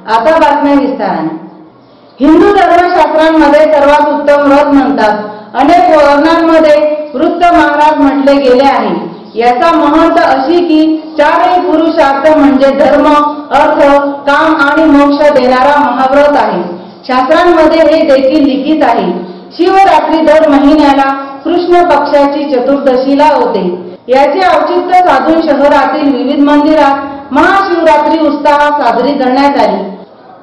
आता बातम्या विस्ताराने। हिंदू धर्मशास्त्रांमध्ये सर्वात उत्तम व्रत म्हणतात। अनेक वर्णांमध्ये वृत्त महाराज म्हटले गेले आहे। याचा महत्त्व अशी की चारही पुरुषार्थ म्हणजे धर्म, अर्थ, काम आणि मोक्ष देणारा महाव्रत आहे। शास्त्रांमध्ये हे देखील लिखित आहे। शिवरात्री दर महिन्याला कृष्ण पक्षाची चतुर्दशीला होते। याचे औचित्य साधून शहरातील विविध मंदिरात महाशिवरात्री उत्साहात साजरी करण्यात आली।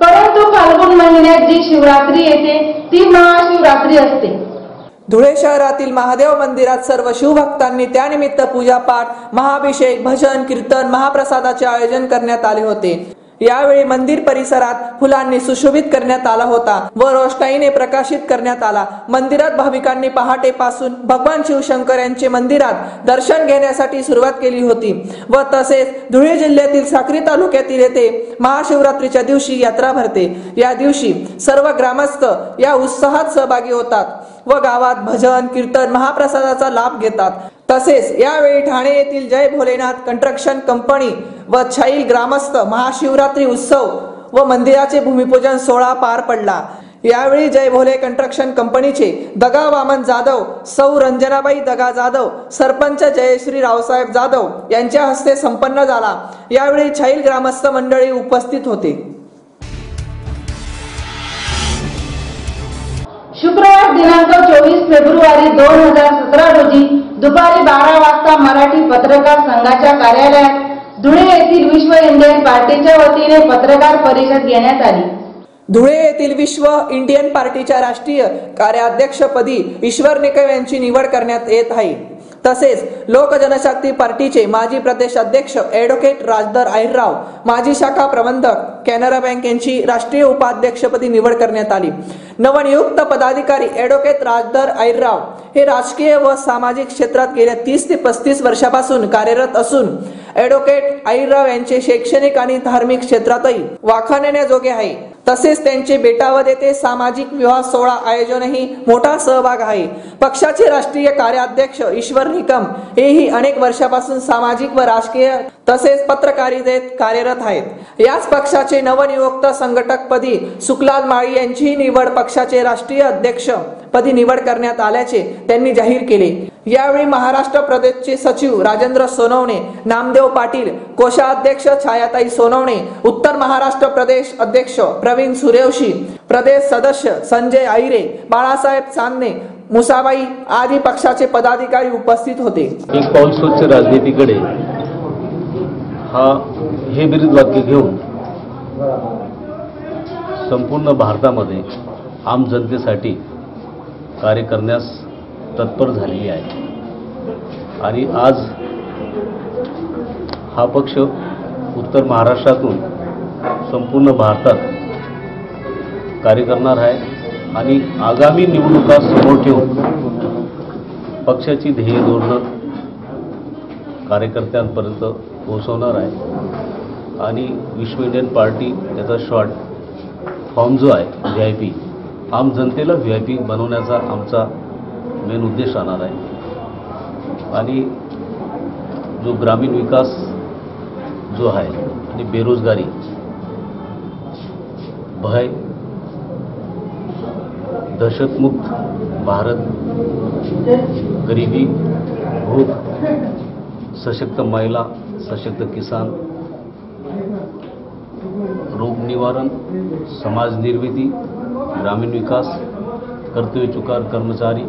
परंतु फाल्गुन महिन्यात जी शिवरात्री येते ती महाशिवरात्री असते। धुळे शहरातील महादेव मंदिरात सर्व शिवभक्तांनी त्यानिमित्त पूजापाठ, महाअभिषेक, भजन, कीर्तन, महाप्रसादाचे आयोजन करण्यात आले होते। यावेळी मंदिर परिसरात फुलांनी सुशोभित करण्यात आला होता व रोषणाईने प्रकाशित करण्यात आला। मंदिरात भाविकांनी पहाटेपासून भगवान शिवशंकर यांचे मंदिरात दर्शन घेण्यासाठी सुरुवात केली होती व तसेच धुळे जिल्ह्यातील साक्री तालुक्यातील येथे महाशिवरात्रीच्या दिवशी यात्रा भरते। या दिवशी सर्व ग्रामस्थ या उत्साहात सहभागी होतात व गावात भजन, कीर्तन, महाप्रसादाचा लाभ घेतात। तसेच यावेळी ठाणे येथील जय भोलेनाथ कंस्ट्रक्शन कंपनी व छाईल ग्रामस्थ महाशिवरात्री उत्सव व मंदिराचे भूमिपूजन सोहळा पार पडला। यावेळी जय भोले कंस्ट्रक्शन कंपनीचे दगा वामन जाधव, सौ रंजनाबाई दगा जाधव, सरपंच जयश्री रावसाहेब जाधव यांच्या हस्ते संपन्न झाला। यावेळी छाईल ग्रामस्थ मंडळी उपस्थित होते। शुक्रवार दिनांक 24 फेब्रुवारी 2017 रोजी दुपारी 12 वाजता मराठी पत्रकार संघाच्या कार्यालयात धुळे येथील विश्व इंडियन पार्टीच्या वतीने पत्रकार परिषद घेण्यात आली। धुळे येथील विश्व इंडियन पार्टीच्या राष्ट्रीय कार्याध्यक्षपदी ईश्वर निकम यांची निवड करण्यात येत आहे। तसेच लोक जनशक्ती पार्टीचे माजी प्रदेश अध्यक्ष ॲडव्होकेट राजदर अहिरराव, माजी शाखा प्रबंधक कॅनरा बँक यांची राष्ट्रीय उपाध्यक्षपदी निवड करण्यात आली। नवनियुक्त पदाधिकारी ॲडव्होकेट राजदर अहिरराव हे राजकीय व सामाजिक क्षेत्रात गेल्या 30 ते 35 वर्षापासून कार्यरत असून ॲडव्होकेट अहिरराव यांचे शैक्षणिक आणि धार्मिक क्षेत्रातही वाखाणण्याजोगे आहे। तसेच त्यांचे बेटावद येथे सामाजिक विवाह सोहळा आयोजनही मोठा सहभाग आहे। पक्षाचे राष्ट्रीय कार्याध्यक्ष ईश्वर निकम हेही अनेक वर्षापासून सामाजिक व राजकीय तसेच पत्रकारितेत कार्यरत आहेत। याच पक्षाचे नवनियुक्त संघटकपदी सुखलाल माळी यांची निवड पक्षाचे राष्ट्रीय अध्यक्ष पदी निवड करण्यात आल्याचे त्यांनी जाहीर केले। यावेळी महाराष्ट्र प्रदेशचे सचिव राजेंद्र सोनवणे, नामदेव पाटील, कोषाध्यक्ष छायाताई सोनवणे, उत्तर महाराष्ट्र प्रदेश अध्यक्ष प्रवीण सूर्यवंशी, प्रदेश सदस्य संजय आहिरे, बाळासाहेब चांदणे, मुसाबाई आदी पक्षाचे पदाधिकारी उपस्थित होते। एक पाऊल स्वच्छ राजनीतीकडे हे बिरुद वाक्य घेऊन संपूर्ण भारतामध्ये आम जनतेसाठी कार्य करण्यास तत्पर झालेली आहे आणि आज हा पक्ष उत्तर महाराष्ट्रातून संपूर्ण भारतात कार्य करणार आहे आणि आगामी निवडणुका समोर ठेवून पक्षाची ध्येय धोरणं कार्यकर्त्यांपर्यंत पोहोचवणार आहे आणि विश्व इंडियन पार्टी याचा शॉर्ट फॉर्म जो आहे VIP, आम जनतेला VIP बनवण्याचा आमचा मेन उद्देश राहणार आहे आणि जो ग्रामीण विकास जो आहे आणि बेरोजगारी, भय, दहशतमुक्त भारत, गरिबी, भूख, सशक्त महिला, सशक्त किसान, रोग निवारण, समाज निर्मिती, ग्रामीण विकास, कर्तव्यचुकार कर्मचारी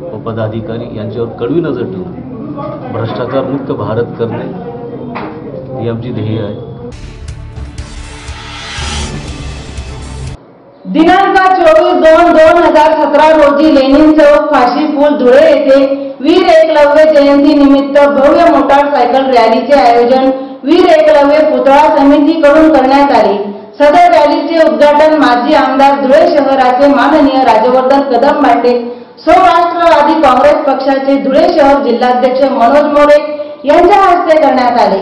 व पदाधिकारी यांच्यावर कडवी नजर ठेवून भ्रष्टाचार मुक्त भारत करणे ही आमची ध्येय आहे। दिनांक 24/2/2017 रोजी लेनिन चौक, फाशी पूल, धुळे येथे वीर एकलव्य जयंती निमित्त भव्य मोटारसायकल रॅलीचे आयोजन वीर एकलव्य पुतळा समितीकडून करण्यात आले। सदर रॅलीचे उद्घाटन माजी आमदार धुळे शहराचे माननीय राजवर्धन कदम पाटील, सौराष्ट्रवादी काँग्रेस पक्षाचे धुळे शहर जिल्हाध्यक्ष मनोज मोरे यांच्या हस्ते करण्यात आले।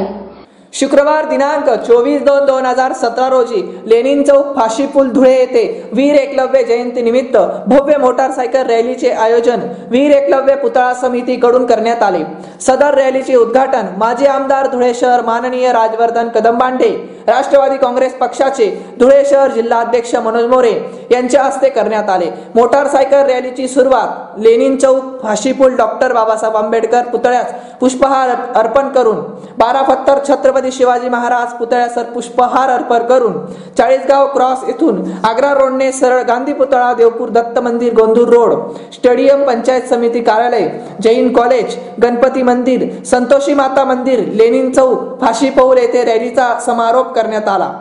शुक्रवार दिनांक 24/2/2017 रोजी लेनिन चौक फाशी पूल धुळे येथे वीर एकलव्य जयंती निमित्त भव्य मोटारसायकल रॅलीचे आयोजन वीर एकलव्य पुतळा समितीकडून करण्यात आले। सदर रॅलीचे उद्घाटन माजी आमदार धुळे शहर माननीय राजवर्धन कदमबांडे, राष्ट्रवादी काँग्रेस पक्षाचे धुळे शहर जिल्हाध्यक्ष मनोज मोरे यांच्या हस्ते करण्यात आले। मोटारसायकल रॅलीची सुरुवात लेनिन चौक फाशी पूल डॉक्टर बाबासाहेब आंबेडकर पुतळ्यास पुष्पहार अर्पण करून 12 फत्तर छत्रपती शिवाजी महाराज पुतळ्यास पुष्पहार अर्पण करून 40गाव क्रॉस येथून आग्रा रोडने सरळ गांधी पुतळा, देवपूर दत्त मंदिर, गोंधूर रोड, स्टेडियम, पंचायत समिती कार्यालय, जैन कॉलेज, गणपती मंदिर, संतोषी माता मंदिर, लेनिन चौक, फाशी पूल येथे रॅलीचा समारोप करण्यात आला।